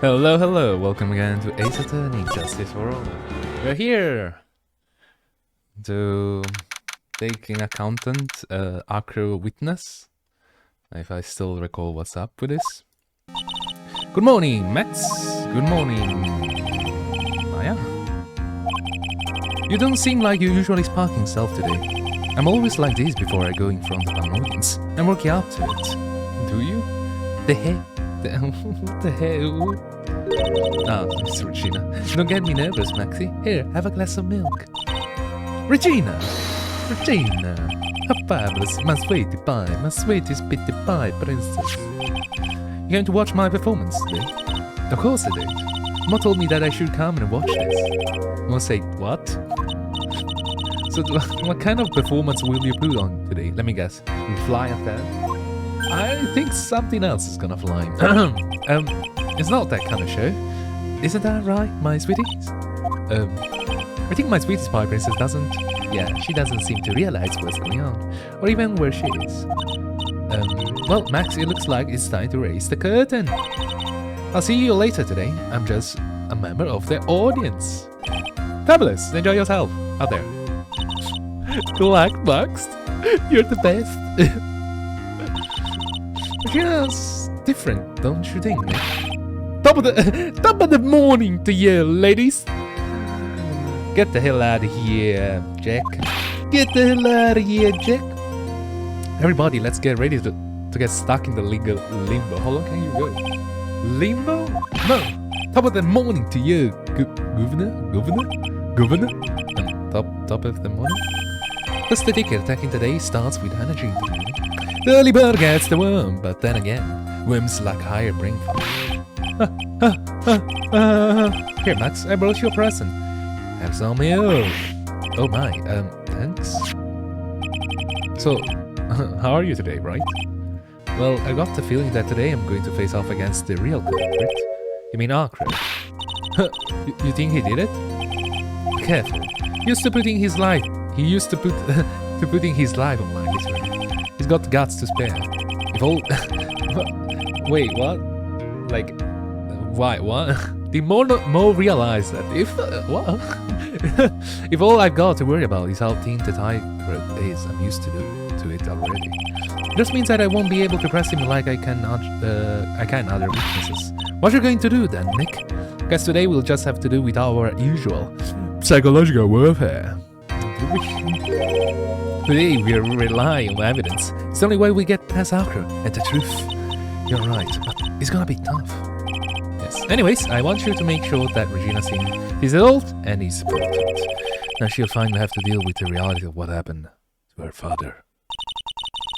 Hello, hello, welcome again to Ace Attorney Justice for All. We're here to take in accountant, acro witness, if I still recall what's up with this. Good morning, Max. Good morning, Maya. You don't seem like you usually sparking self today. I'm always like this before I go in front of an audience. I'm working up to it. Do you? The heck? The hell? Ah, it's Regina. Don't get me nervous, Maxie. Here, have a glass of milk. Regina! Regina! How fabulous, my sweetie pie, my sweetest pitty pie princess. You going to watch my performance today? Of course I did. Ma told me that I should come and watch this. Ma say, what? So, what kind of performance will you put on today? Let me guess. You fly at that? I think something else is gonna fly. It's not that kind of show. Isn't that right, my sweeties? I think my sweetest pie princess doesn't... Yeah, she doesn't seem to realize what's going on. Or even where she is. Well, Max, it looks like it's time to raise the curtain. I'll see you later today. I'm just a member of the audience. Fabulous! Enjoy yourself out there. Good luck, Max. You're the best. Regina's different, don't you think? Top of the morning to you, ladies. Get the hell out of here, Jack. Get the hell out of here, Jack. Everybody, let's get ready to get stuck in the limbo. How long can you go? Limbo? No. Top of the morning to you, Governor. Top of the morning. The static attacking today starts with energy in the morning. The early bird gets the worm, but then again, worms lack higher brain function. Here, Max, I brought you a present. Have some milk. Oh my, thanks. So, how are you today, right? Well, I got the feeling that today I'm going to face off against the real culprit. You mean Arcro? You think he did it? Careful. He used to putting his life online this way. He's got the guts to spare. If all... Wait, what? Like... Why, what? Did Mo realize that if... what? If all I've got to worry about is how thin the tightrope is, I'm used to it already. It just means that I won't be able to press him like I can other witnesses. What are you going to do then, Nick? Guess today we'll just have to do with our usual psychological warfare. Today we rely on evidence. It's the only way we get past Acro and the truth. You're right, but it's gonna be tough. Yes. Anyways, I want you to make sure that Regina Singh is adult and is important. Now she'll finally have to deal with the reality of what happened to her father.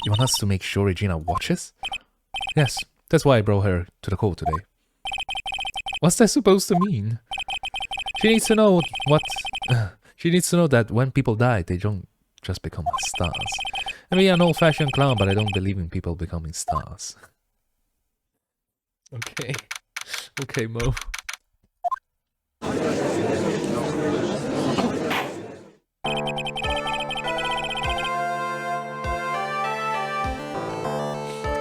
You want us to make sure Regina watches? Yes, that's why I brought her to the court today. What's that supposed to mean? She needs to know what... she needs to know that when people die, they don't just become stars. I mean, I'm an old-fashioned clown, but I don't believe in people becoming stars. Okay. Okay, Mo.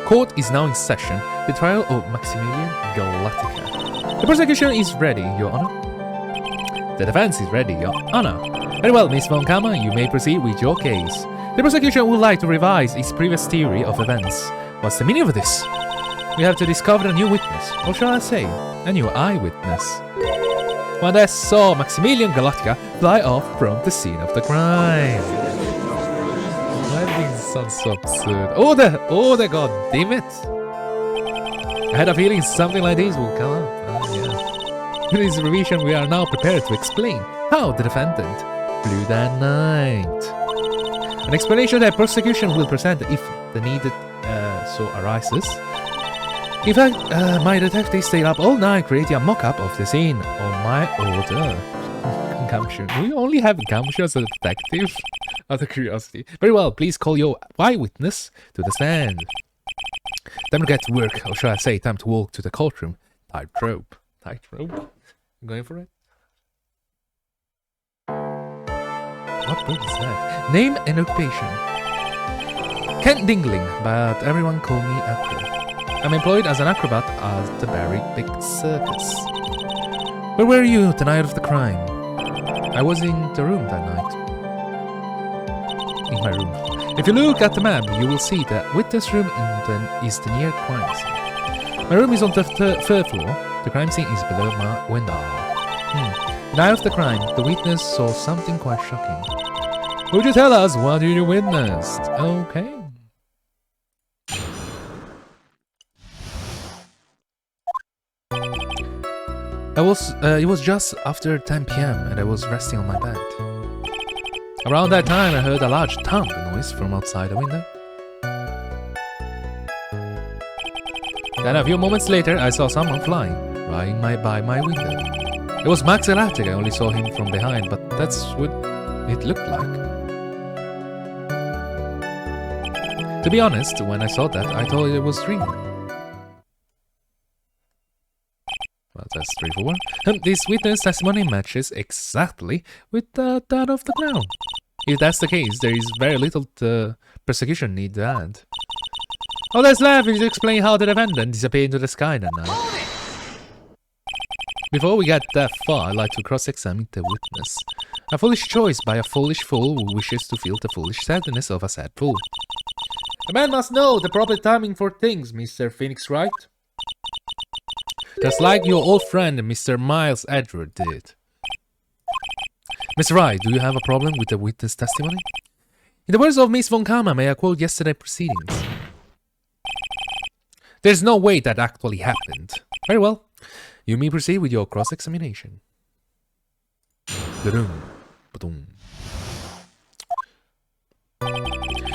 Court is now in session. The trial of Maximilian Galactica. The prosecution is ready, Your Honor. The defense is ready, Your Honor. Very well, Miss Von Kammer, you may proceed with your case. The prosecution would like to revise its previous theory of events. What's the meaning of this? We have to discover a new witness, or shall I say, a new eyewitness. One that saw Maximilian Galactica fly off from the scene of the crime. Why do things sound so absurd? Oh, the god damn it! I had a feeling something like this would come up. Yeah. In this revision, we are now prepared to explain how the defendant flew that night. An explanation that prosecution will present if the needed so arises. In fact, my detective stayed up all night creating a mock-up of the scene on my order. Gumption. We only have Gumption as a detective? Out of curiosity. Very well, please call your eyewitness to the stand. Time to get to work, or shall I say, time to walk to the courtroom. Tightrope. Tightrope? I'm going for it. What book is that? Name and occupation. Kent Dingling, but everyone call me Acro. I'm employed as an acrobat at the very big circus. Where were you the night of the crime? I was in the room that night. In my room. If you look at the map, you will see that witness room is the near crime scene. My room is on the third floor. The crime scene is below my window. The night of the crime, the witness saw something quite shocking. Would you tell us what you witnessed? Okay. It was just after 10 p.m. and I was resting on my bed. Around that time, I heard a large thump noise from outside the window. Then a few moments later, I saw someone flying right by my window. It was Max Electric. I only saw him from behind, but that's what it looked like. To be honest, when I saw that, I thought it was dreaming. Well, that's straightforward. This witness testimony matches exactly with that of the clown. If that's the case, there is very little persecution need to add. All that's left is to explain how the defendant disappeared into the sky that night. Before we get that far, I'd like to cross-examine the witness. A foolish choice by a foolish fool who wishes to feel the foolish sadness of a sad fool. A man must know the proper timing for things, Mr. Phoenix Wright. Just like your old friend, Mr. Miles Edward did. Mr. Wright, do you have a problem with the witness testimony? In the words of Miss Von Karma, may I quote yesterday's proceedings? There's no way that actually happened. Very well. You may proceed with your cross-examination.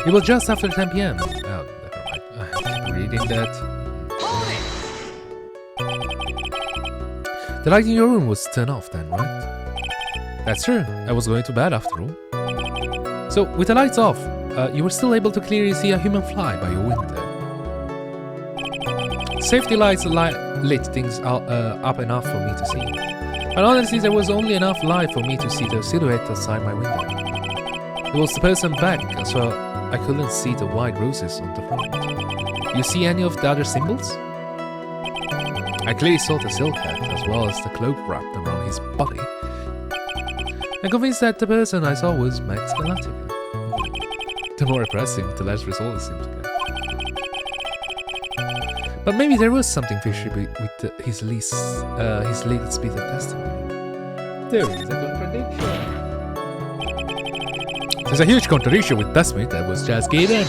It was just after 10 p.m. Oh, never mind. I keep reading that. The light in your room was turned off then, right? That's true. I was going to bed after all. So, with the lights off, you were still able to clearly see a human fly by your window. Safety lights lit things up enough for me to see. But honestly, there was only enough light for me to see the silhouette outside my window. It was the person back, so I couldn't see the white roses on the front. You see any of the other symbols? I clearly saw the silk hat, as well as the cloak wrapped around his body. I'm convinced that the person I saw was Max Galactica. The more impressive, the less result it seems to get. But maybe there was something fishy with his latest bit of testimony. There is a contradiction. There's a huge contradiction with testimony that was just given.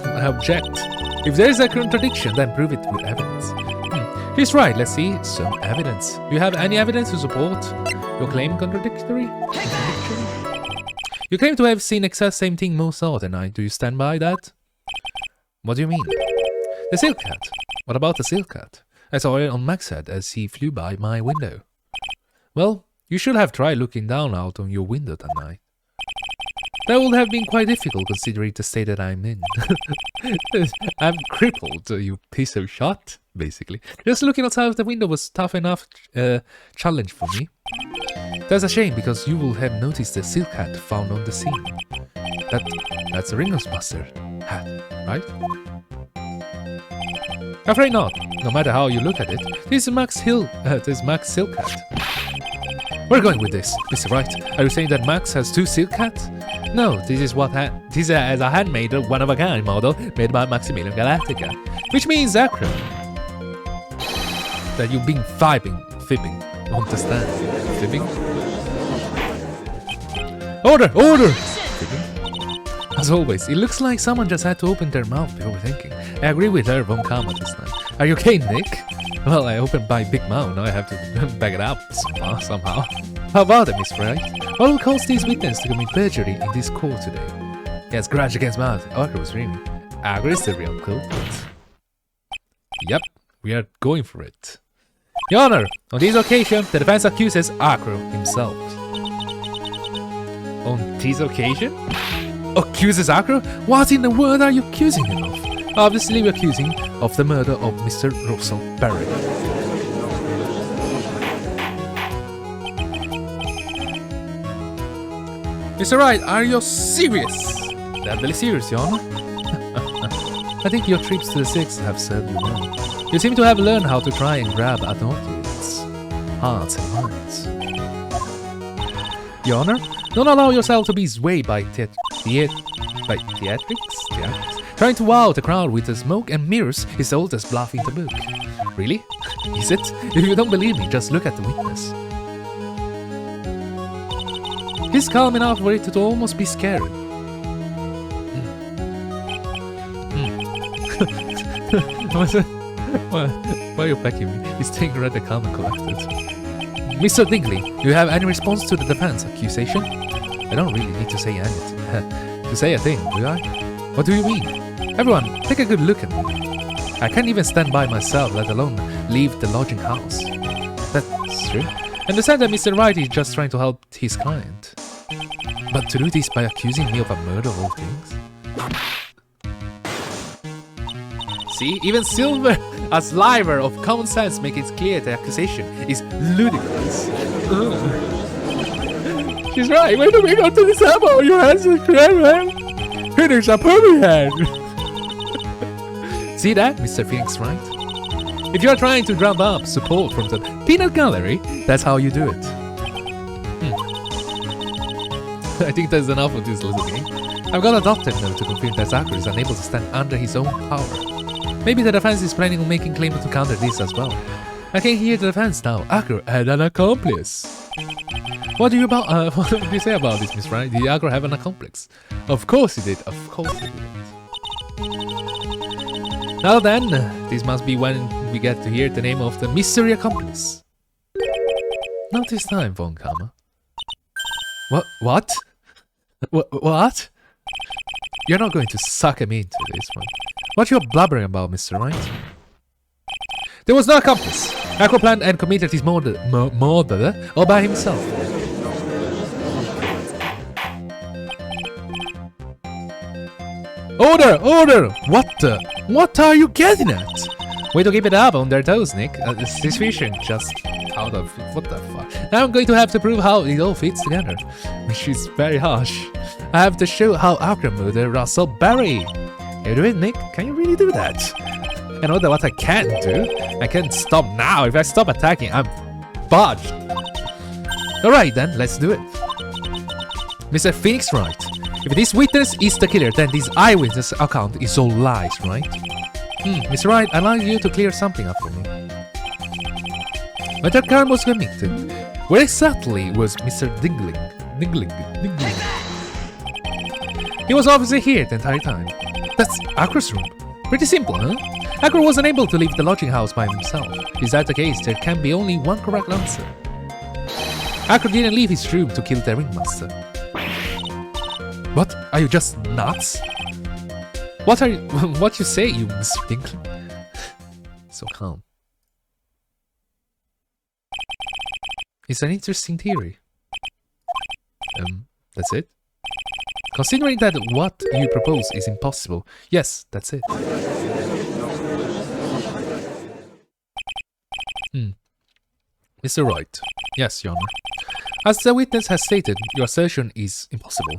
I object. If there is a contradiction, then prove it with evidence. He's right, let's see some evidence. Do you have any evidence to support your claim contradictory? You claim to have seen exact same thing most of the night. Do you stand by that? What do you mean? The silk hat. What about the silk hat? I saw it on Max's head as he flew by my window. Well, you should have tried looking down out on your window that night. That would have been quite difficult considering the state that I'm in. I'm crippled, you piece of shit, basically. Just looking outside of the window was tough enough challenge for me. That's a shame because you will have noticed the silk hat found on the scene. That's a Ringo's Master hat, right? Afraid not. No matter how you look at it, this is Max silk hat. We're going with this, Mr. Wright. Are you saying that Max has two silk hats? No, this is a handmade, one-of-a-kind model made by Maximilian Galactica. Which means, Acro, that you've been fibbing, understand? Fibbing? Order! Fibbing? As always, it looks like someone just had to open their mouth before thinking. I agree with her, Von Karma this time. Are you okay, Nick? Well, I opened my big mouth, now I have to back it up somehow. How about it, Miss Wright? What will cause these witnesses to commit perjury in this court today? Yes, grudge against mouth. Arthur was dreaming. Agri is the real culprit. Yep, we are going for it. Your Honor, on this occasion, the defense accuses Acro himself. On this occasion? Accuses Acro? What in the world are you accusing him of? Obviously, we're accusing of the murder of Mr. Russell Berry. Mr. Wright, are you serious? Deadly serious, Your Honor. I think your trips to the Six have served you well. You seem to have learned how to try and grab at audience hearts and minds. Your Honor, don't allow yourself to be swayed by theatrics? Trying to wow the crowd with the smoke and mirrors is the oldest bluff in the book. Really? Is it? If you don't believe me, just look at the witness. He's calm enough for it to almost be scary. Why are you backing me? He's taking rather calm and collected. Mr. Dingley, do you have any response to the defense accusation? I don't really need to say anything. To say a thing, do I? What do you mean? Everyone, take a good look at me. I can't even stand by myself, let alone leave the lodging house. That's true. I understand that Mr. Wright is just trying to help his client. But to do this by accusing me of a murder of all things? See, even Silver, a sliver of common sense, makes it clear the accusation is ludicrous. She's right. When do we go to the summer? Your hands are clever. Finish a puppy head. See that, Mr. Phoenix Wright? If you're trying to drum up support from the peanut gallery, that's how you do it. I think that's enough of this little game. I've got a doctor now to confirm that Zachary is unable to stand under his own power. Maybe the defense is planning on making claims to counter this as well. I can hear the defense now. Agro had an accomplice. What do you say about this, Miss Wright? Did Agro have an accomplice? Of course he did. Of course he did. Now then, this must be when we get to hear the name of the mystery accomplice. Not this time, Von Kammer. What? What? You're not going to suck him into this one. What you're blubbering about, Mr. Wright? There was no accomplice. Agro planned and committed his murder all by himself. Order! What are you getting at? Way to keep it up on their toes, Nick. This vision just out of what the fuck. Now I'm going to have to prove how it all fits together, which is very harsh. I have to show how Agro murdered Russell Barry. Can you do it, Nick? Can you really do that? I know that what I can't do. I can't stop now. If I stop attacking, I'm budged. Alright then, let's do it. Mr. Phoenix Wright. If this witness is the killer, then this eyewitness account is all lies, right? Mr. Wright, I'd like you to clear something up for me. When that crime was committed, where exactly was Mr. Dingling? He was obviously here the entire time. That's Agro's room. Pretty simple, huh? Agro was unable to leave the lodging house by himself. Is that the case? There can be only one correct answer. Agro didn't leave his room to kill the ringmaster. What? Are you just nuts? What you say, you Mr. Dinkley? So calm. It's an interesting theory. That's it? Considering that what you propose is impossible, yes, that's it. Mr. Wright. Yes, Your Honor. As the witness has stated, your assertion is impossible.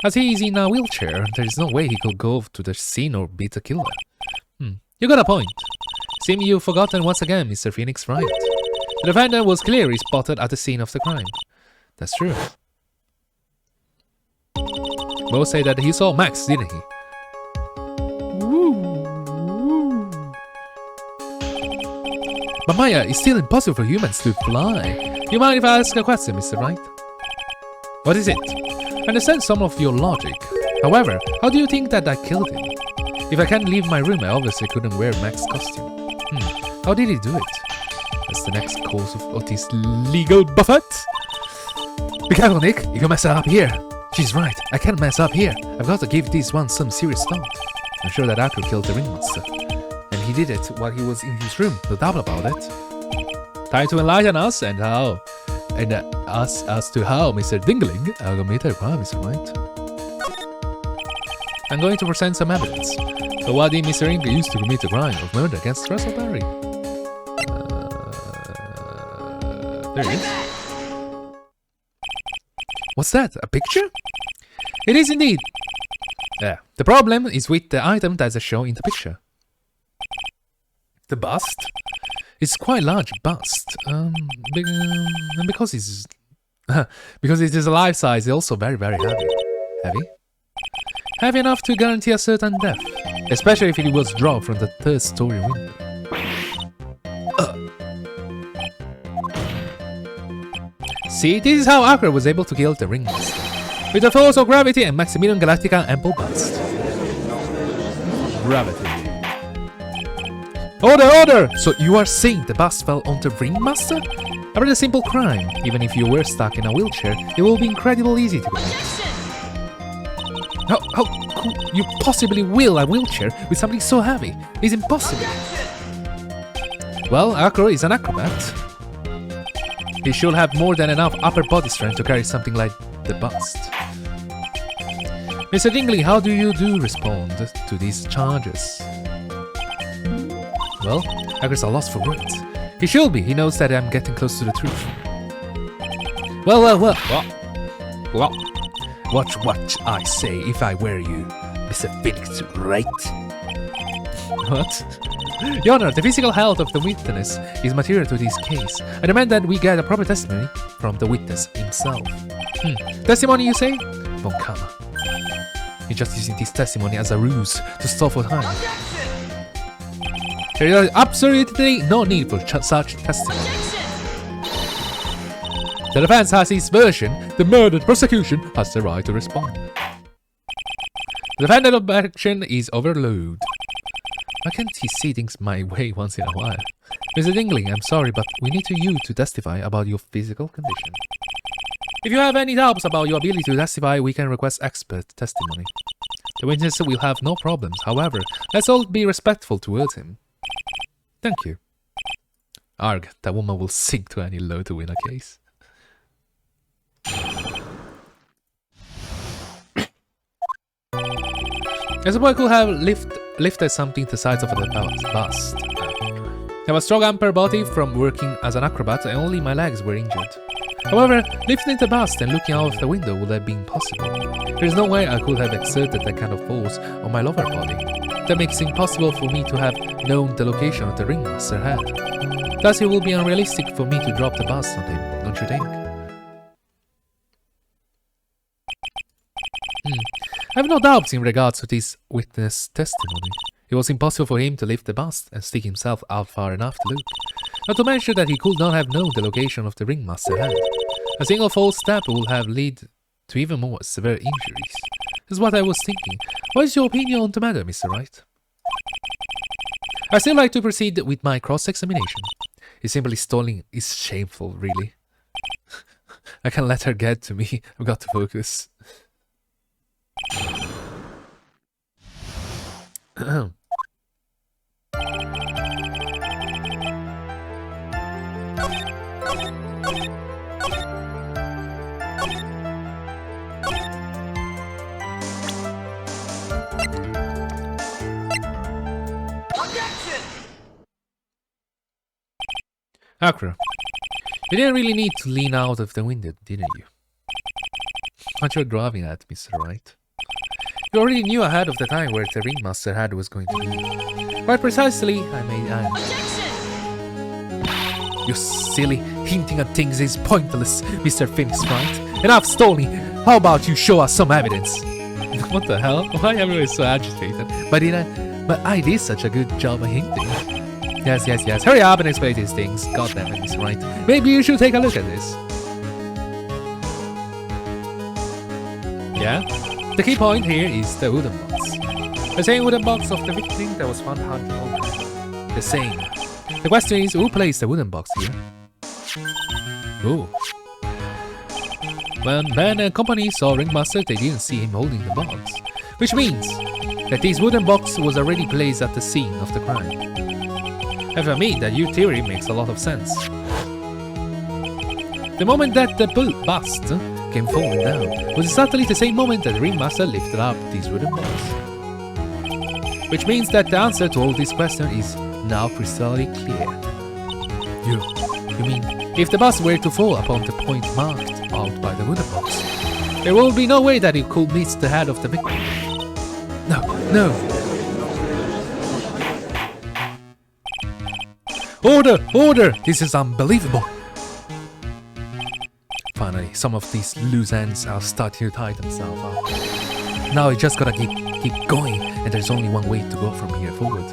As he is in a wheelchair, there is no way he could go to the scene or beat the killer. You got a point. Seem you've forgotten once again, Mr. Phoenix Wright. The defendant was clearly spotted at the scene of the crime. That's true. Both say that he saw Max, didn't he? But Maya, it's still impossible for humans to fly. You mind if I ask a question, Mr. Wright? What is it? I understand some of your logic. However, how do you think that I killed him? If I can't leave my room, I obviously couldn't wear Max's costume. How did he do it? That's the next course of this legal buffet. Be careful, Nick. If you mess up here. She's right. I can't mess up here. I've got to give this one some serious thought. I'm sure that Agro killed the ringmaster. And he did it while he was in his room. No doubt about it. Time to enlighten us and us as to how Mr. Dingling committed a crime, Mr. Wright. I'm going to present some evidence. So what did Mr. Dingley use to commit a crime of murder against Russell Barry? There it is. What's that? A picture? It is indeed. Yeah, The problem is with the item that's shown in the picture. The bust? It's quite large bust. Because it's because it is a life size, it's also very heavy. Heavy enough to guarantee a certain death, especially if it was dropped from the third-story window. See, this is how Akira was able to kill the ringmaster, with the force of gravity and Maximilian Galactica ample bust. Gravity. Order! So you are saying the bust fell on the ringmaster? A rather simple crime. Even if you were stuck in a wheelchair, it will be incredibly easy to commit. How could you possibly wheel a wheelchair with something so heavy? It's impossible. Well, Akira is an acrobat. He should have more than enough upper body strength to carry something like the bust. Mr. Dingley, how do you respond to these charges? Well, Akira's a loss for words. He should be. He knows that I'm getting close to the truth. Well. Watch what I say if I were you, Mr. Phoenix Wright. What? Your Honor, the physical health of the witness is material to this case. I demand that we get a proper testimony from the witness himself. Testimony, you say? Von Kama. You're just using this testimony as a ruse to stall for time. There is absolutely no need for such testimony. The defense has its version. The murdered prosecution has the right to respond. The defendant objection is overloaded. Why can't he see things my way once in a while? Mr. Dingley, I'm sorry, but we need you to testify about your physical condition. If you have any doubts about your ability to testify, we can request expert testimony. The witness will have no problems. However, let's all be respectful towards him. Thank you. Arg, that woman will sink to any low to win a case. As a boy could have lifted something the size of the bust. I have a strong upper body from working as an acrobat and only my legs were injured. However, lifting the bust and looking out of the window would have been possible. There is no way I could have exerted that kind of force on my lower body. That makes it impossible for me to have known the location of the ringmaster head. Thus, it will be unrealistic for me to drop the bust on him, don't you think? I have no doubts in regards to this witness testimony. It was impossible for him to lift the bust and stick himself out far enough to look. Not to mention that he could not have known the location of the ringmaster head. A single false step would have led to even more severe injuries. That's what I was thinking. What is your opinion on the matter, Mr. Wright? I still like to proceed with my cross-examination. It's simply stalling is shameful, really. I can't let her get to me. I've got to focus. Akira, you didn't really need to lean out of the window, didn't you? What you're driving at, Mr. Wright? You already knew ahead of the time where the ringmaster head was going to be. Quite precisely, I made You silly, hinting at things is pointless, Mr. Phoenix Wright. Enough stalling. How about you show us some evidence? What the hell? Why am I so agitated? But I did such a good job of hinting. Yes. Hurry up and explain these things. God damn it, Mr. Wright. Maybe you should take a look at this. Yeah? The key point here is the wooden box. The same wooden box of the victim that was found hunting over. The same. The question is, who placed the wooden box here? Ooh. When Ben and company saw Ringmaster, they didn't see him holding the box. Which means that this wooden box was already placed at the scene of the crime. And for me, that your theory makes a lot of sense. The moment that the bust came falling down was exactly the same moment that the Ringmaster lifted up this wooden box. Which means that the answer to all these questions is now crystalline clear. You mean, if the bust were to fall upon the point marked out by the wooden box, there will be no way that it could miss the head of the victim. No, No. Order! Order! This is unbelievable. Finally, some of these loose ends are starting to tie themselves up. Now I just gotta keep going, and there's only one way to go from here forward.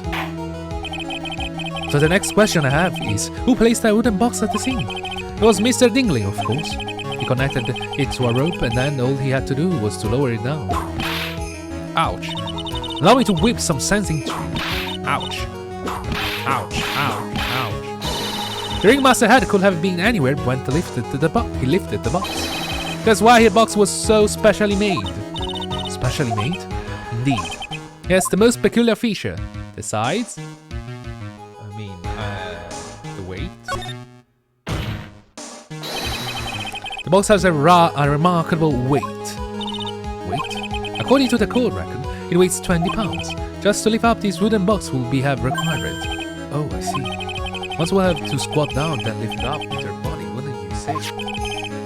So the next question I have is, who placed that wooden box at the scene? It was Mr. Dingley, of course. He connected it to a rope, and then all he had to do was to lower it down. Ouch. Allow me to whip some sense into you. Ouch. Ouch. Ouch. Ouch. The ringmaster head could have been anywhere when he lifted the box. That's why the box was so specially made. Specially made? Indeed. Yes, the most peculiar feature. The size? The weight? The box has a remarkable weight. Weight? According to the court record, it weighs 20 pounds. Just to lift up this wooden box will have required. Oh, I see. Once we'll have to squat down, then lift it up with your body, wouldn't you say?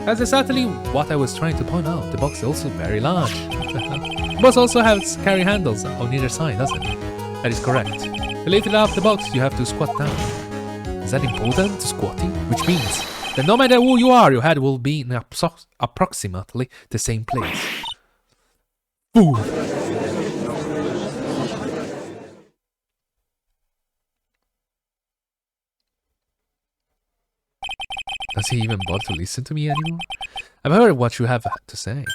That's exactly what I was trying to point out. The box is also very large. The box also has carry handles on either side, doesn't it? That is correct. To lift it up the box, you have to squat down. Is that important to squatting? Which means that no matter who you are, your head will be in approximately the same place. Ooh. Does he even bother to listen to me anymore? I've heard what you have to say.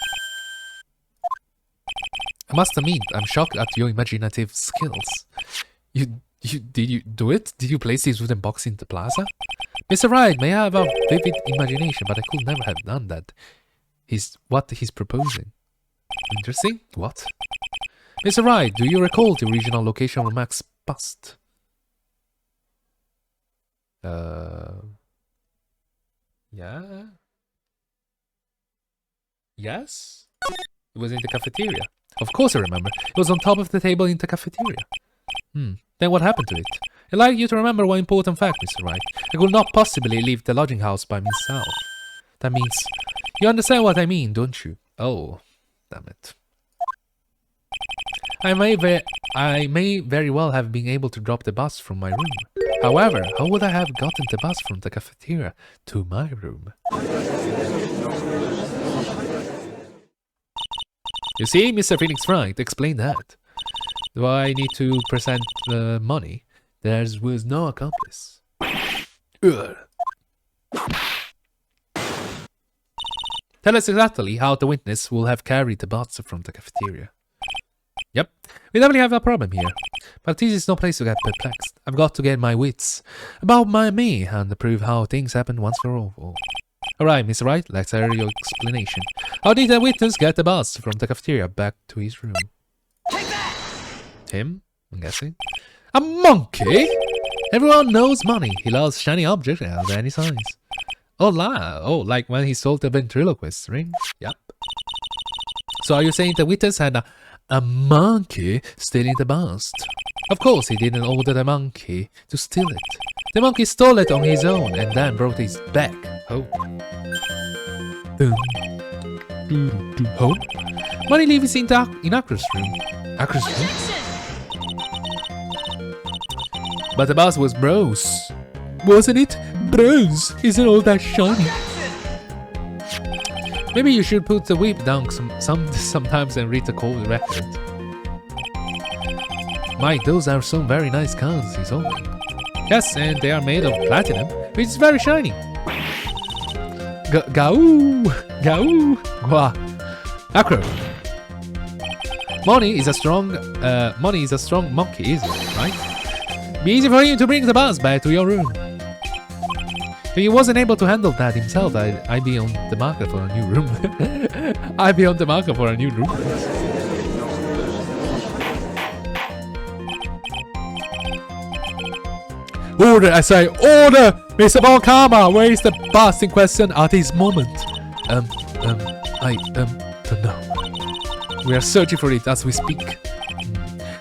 I must admit, I'm shocked at your imaginative skills. Did you do it? Did you place this wooden box in the plaza? Mr. Wright may have a vivid imagination, but I could never have done that. What he's proposing. Interesting? What? Mr. Wright, do you recall the original location of Mac's bust? Yeah? Yes? It was in the cafeteria. Of course I remember. It was on top of the table in the cafeteria. Then what happened to it? I'd like you to remember one important fact, Mr. Wright. I could not possibly leave the lodging house by myself. That means... You understand what I mean, don't you? Oh, damn it. I may very well have been able to drop the bus from my room. However, how would I have gotten the bus from the cafeteria to my room? You see, Mr. Phoenix Wright, explain that. Do I need to present money? There was no accomplice. Ugh. Tell us exactly how the witness will have carried the bus from the cafeteria. Yep, we definitely have a problem here. But this is no place to get perplexed. I've got to get my wits about me and prove how things happen once for all. Alright, Mr. Wright, let's hear your explanation. How did the witness get the bus from the cafeteria back to his room? Take that! Him, I'm guessing. A monkey? Everyone knows money. He loves shiny objects of any size. Oh, like when he sold the ventriloquist ring? Yep. So are you saying the witness had a monkey stealing the bust? Of course, he didn't order the monkey to steal it. The monkey stole it on his own and then brought it back home. Home? Money lives in Akra's room. Akra's room? But the bust was bronze. Wasn't it? Bronze isn't all that shiny. Maybe you should put the whip down sometimes and read the cold record. Mike, those are some very nice cards he's holding. Yes, and they are made of platinum, which is very shiny. Gau! Acro. Money is a strong monkey, isn't it, right? Be easy for him to bring the bus back to your room. If he wasn't able to handle that himself, I'd be on the market for a new room. I'd be on the market for a new room. Order, I say, order! Mr. Von Karma, where is the bus in question at this moment? I don't know. We are searching for it as we speak.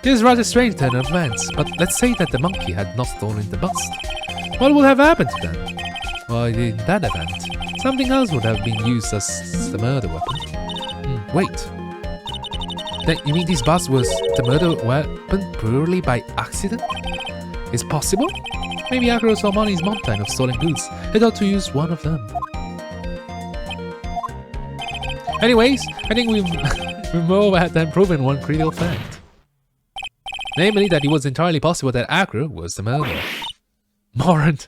This is rather strange turn of events, but let's say that the monkey had not stolen the bust. What would have happened to them? Well, in that event, something else would have been used as the murder weapon. Wait. Then you mean this bus was the murder weapon purely by accident? It's possible? Maybe Akira saw money in his mountain of stolen goods and thought to use one of them. Anyways, I think we've more than proven one critical fact. Namely that it was entirely possible that Akira was the murderer. Moran.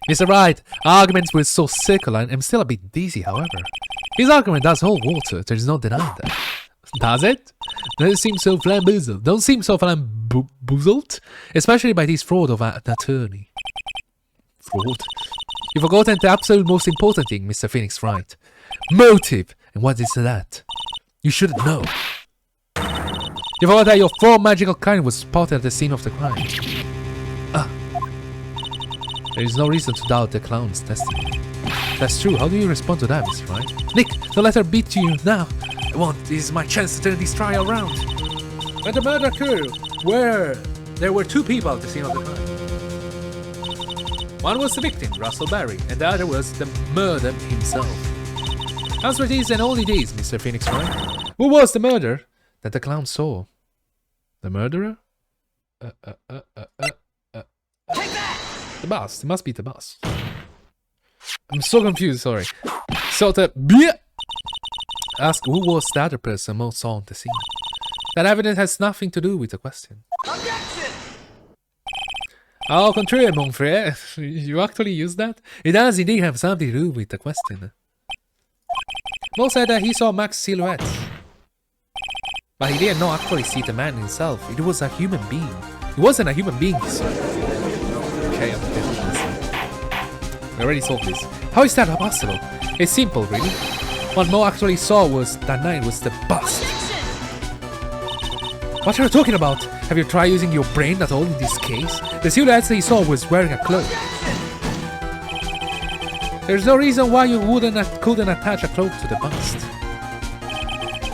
Mr. Wright, arguments were so circular and I'm still a bit dizzy, however. His argument does hold water, there is no denying that. Does it? Don't seem so flamboozled. Don't seem so flamboozled, especially by this fraud of an attorney. Fraud? You've forgotten the absolute most important thing, Mr. Phoenix Wright. Motive! And what is that? You shouldn't know. You forgot that your four magical kind was spotted at the scene of the crime. There is no reason to doubt the clown's testimony. That's true. How do you respond to that, Mr. Wright? Nick, don't let her beat to you now. I want. This is my chance to turn this trial around. When the murder occurred, there were two people at the scene of the crime. One was the victim, Russell Barry, and the other was the murderer himself. Answer this and only this, Mr. Phoenix Wright. Who was the murderer that the clown saw? The murderer? The boss. It must be the boss. I'm so confused, sorry. So ask who was the other person most saw on the scene. That evidence has nothing to do with the question. Objection! Au contraire, mon frère. You actually use that? It does indeed have something to do with the question. Mo said that he saw Max's silhouette. But he didn't actually see the man himself. It was a human being. It wasn't a human being he saw. Okay, I'm getting this. We already solved this. How is that possible? It's simple, really. What Mo actually saw was that night was the bust. What are you talking about? Have you tried using your brain at all in this case? The silhouette he saw was wearing a cloak. There's no reason why you couldn't attach a cloak to the bust.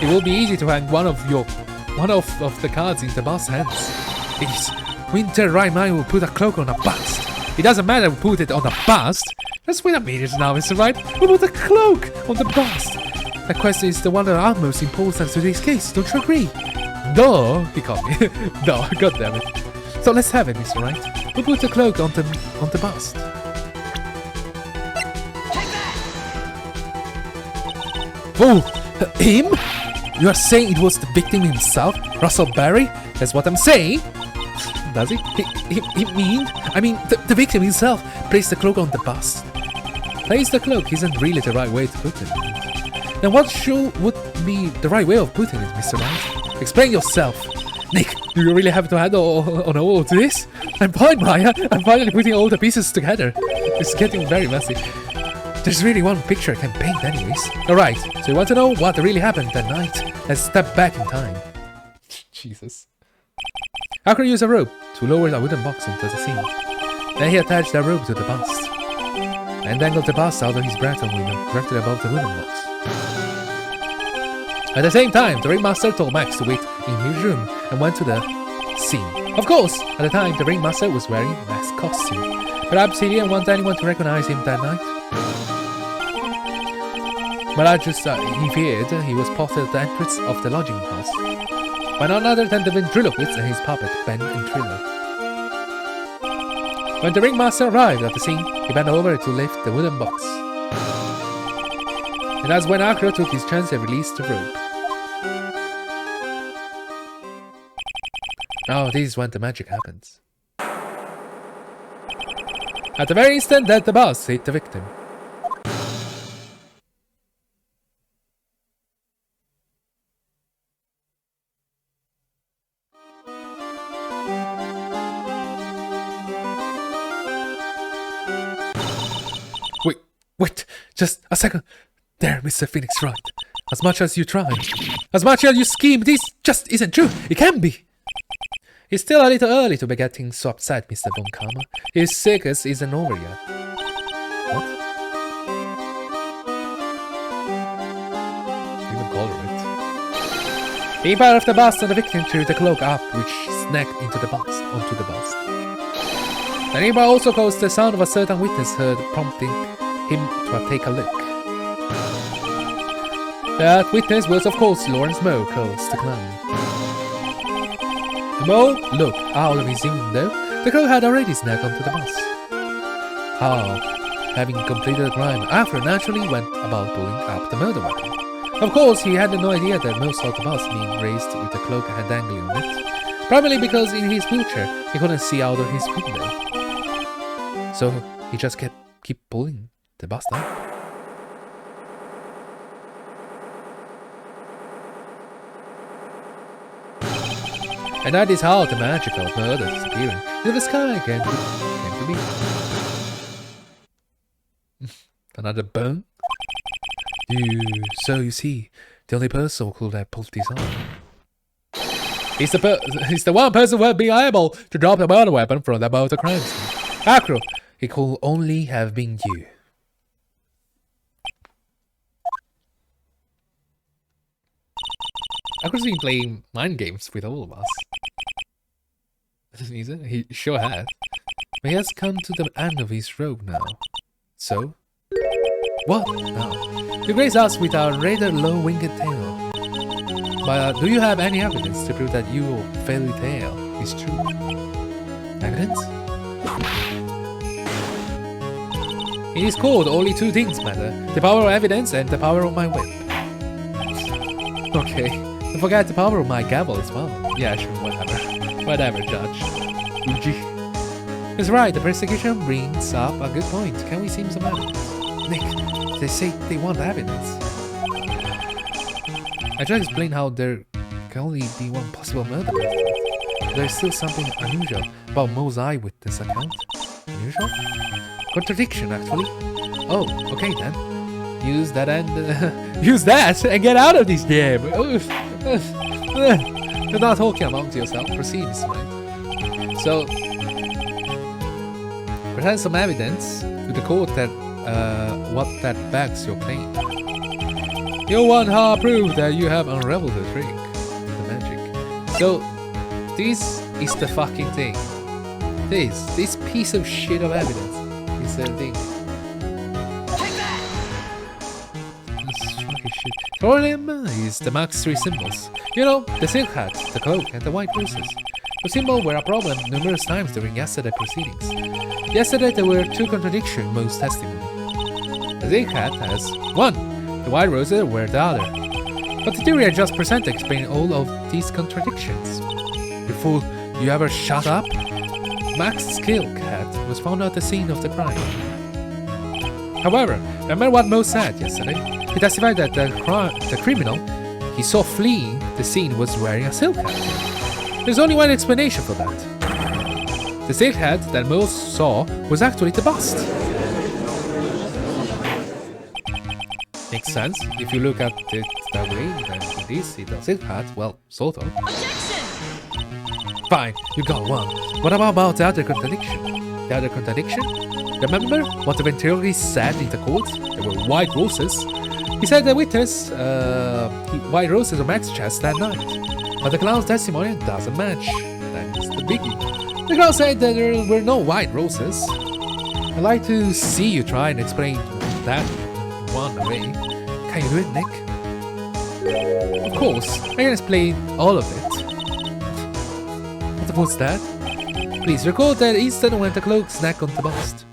It will be easy to hang one of the cards in the bust's hands. Please, Winter right mind will put a cloak on a bust. It doesn't matter who put it on the bust. Just wait a minute now, Mr. Wright. Who put a cloak on the bust? That question is the one that are most important to this case, don't you agree? Duh, he called me. Duh, goddammit. So let's have it, Mr. Wright. Who put the cloak on the bust? Oh, him? You are saying it was the victim himself, Russell Barry? That's what I'm saying. Does it? I mean, the victim himself placed the cloak on the bust. Place the cloak isn't really the right way to put it. Then what would be the right way of putting it, Mr. Wright? Explain yourself. Nick, do you really have to add on all to this? I'm fine, Maya. I'm finally putting all the pieces together. It's getting very messy. There's really one picture I can paint anyways. Alright, so you want to know what really happened that night? Let's step back in time. Jesus. Akira used a rope to lower a wooden box into the scene. Then he attached the rope to the bust and dangled the bust out of his Breton window directly above the wooden box. At the same time, the ringmaster told Max to wait in his room and went to the scene. Of course, at the time, the ringmaster was wearing Max's costume. Perhaps he didn't want anyone to recognize him that night. But he feared he was spotted at the entrance of the lodging house by none other than the ventriloquist and his puppet, Ben and Triller. When the ringmaster arrived at the scene, he bent over to lift the wooden box. And that's when Akira took his chance and released the rope. Now this is when the magic happens. At the very instant that the bus hit the victim. Wait, just a second. There, Mr. Phoenix Wright. As much as you try, as much as you scheme, this just isn't true. It can be. It's still a little early to be getting so upset, Mr. Von Karma. His circus isn't over yet. What? Even color it. He part of the bust and the victim threw the cloak up, which snagged onto the bust. The neighbor also caused the sound of a certain witness heard, prompting him to take a look. That witness was, of course, Lawrence Moe, calls the clown. Moe looked out of his window. The clown had already snuck onto the bus. How, having completed the crime, Afro naturally went about pulling up the murder weapon. Of course, he had no idea that Moe saw the bus being raised with the cloak and dangling on it. Primarily because in his wheelchair, he couldn't see out of his window. So he just keep pulling the bus down. And that is how the magical bird disappearing into the sky came to be. Another bone? So you see, the only person who could have pulled this off. He's the one person who would be able to drop the murder weapon from about the crime scene. Acro, it could only have been you. Acro's been playing mind games with all of us. He sure has. But he has come to the end of his rope now. So? What now? You grace us with a rather low-winged tail. But do you have any evidence to prove that your fairy tale is true? Evidence? In this code, only two things matter. The power of evidence and the power of my whip. Okay. Don't forget the power of my gavel as well. Yeah, sure, whatever. Whatever, Judge. Uji. That's right, the prosecution brings up a good point. Can we see some evidence? Nick, they say they want evidence. I try to explain how there can only be one possible murder method. There's still something unusual about Moe's eyewitness account. Unusual? Contradiction, actually. Oh, okay then. Use that and get out of this game. You're not talking amongst yourself. Proceed, Mr. Wright. So, present some evidence to the court that what that backs your claim. You want her proof that you have unraveled the trick, the magic. So, this is the fucking thing. This piece of shit of evidence is the thing. Courtroom is the Max 3 symbols. You know, the silk hat, the cloak, and the white roses. The symbols were a problem numerous times during yesterday's proceedings. Yesterday there were two contradictions in Moe's testimony. The silk hat has one, the white roses were the other. But the theory I just presented explains all of these contradictions. You fool, you ever shut up? Max's silk hat was found at the scene of the crime. However, remember what Moe said yesterday? He testified that the criminal he saw fleeing the scene was wearing a silk hat. There's only one explanation for that. The silk hat that Moe saw was actually the bust. Makes sense if you look at it that way, then this is the silk hat, well, sort of. Objection! Fine, you got one. What about the other contradiction? The other contradiction? Remember what the ventriloquist said in the court? There were white roses. He said the witness, white roses on Max's chest that night. But the clown's testimony doesn't match. That is the biggie. The clown said that there were no white roses. I'd like to see you try and explain that one way. Can you do it, Nick? Of course, I can explain all of it. What was that? Please recall that instant when the cloak snagged on the bust.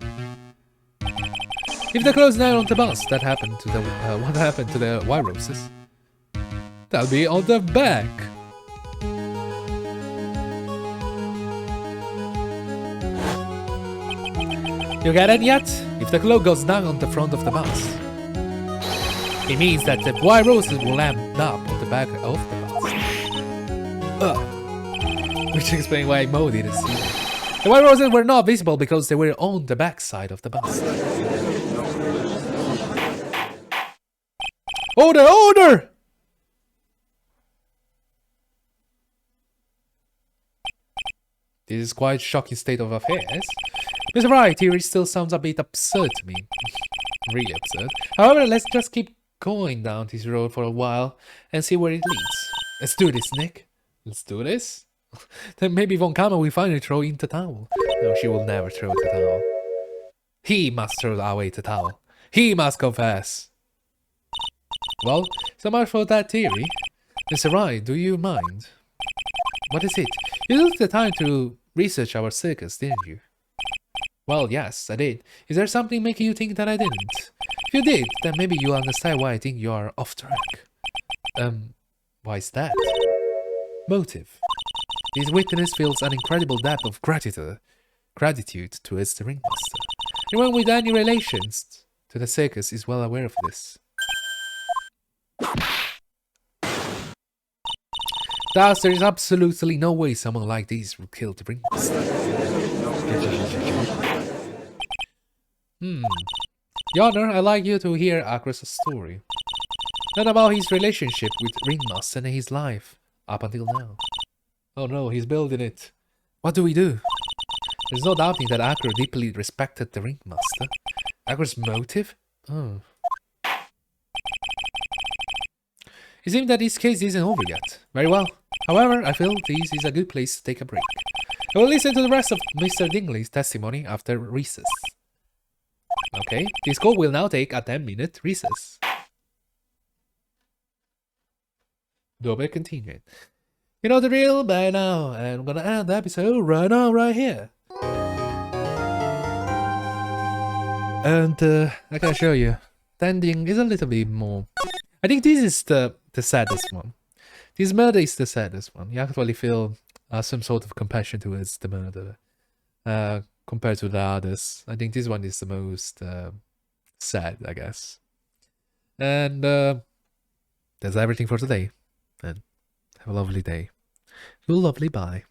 If the clothes snagged on the bust, that happened to the what happened to the white roses? That'll be on the back. You get it yet? If the cloak goes down on the front of the bus, it means that the white roses will end up on the back of the bus. Which explains why Moe didn't see them. The white roses were not visible because they were on the back side of the bus. Order! Order! This is quite a shocking state of affairs. Mr. Wright, theory still sounds a bit absurd to me. Really absurd. However, let's just keep going down this road for a while and see where it leads. Let's do this, Nick. Let's do this. Then maybe Von Kama will finally throw in the towel. No, she will never throw the towel. He must throw away the towel. He must confess. Well, So much for that theory. Mr. Wright, do you mind? What is it? You took the time to research our circus, didn't you? Well, yes, I did. Is there something making you think that I didn't? If you did, then maybe you'll understand why I think you are off track. Why is that? Motive. This witness feels an incredible depth of gratitude towards the ringmaster. Anyone with any relations to the circus is well aware of this. Thus, there is absolutely no way someone like this would kill the ringmaster. Your Honor, I'd like you to hear Akra's story. Not about his relationship with ringmaster and his life up until now. Oh no, he's building it. What do we do? There's no doubting that Akra deeply respected the ringmaster. Akra's motive? Oh. It seems that this case isn't over yet. Very well. However, I feel this is a good place to take a break. I will listen to the rest of Mr. Dingley's testimony after recess. Okay, this court will now take a 10-minute recess. Double continuing. You know the drill by now, and I'm gonna end the episode right now, right here. And I can show you. The ending is a little bit more. I think this is the saddest one. This murder is the saddest one. You actually feel some sort of compassion towards the murderer compared to the others. I think this one is the most sad, I guess. And that's everything for today. And have a lovely day. Feel lovely. Bye.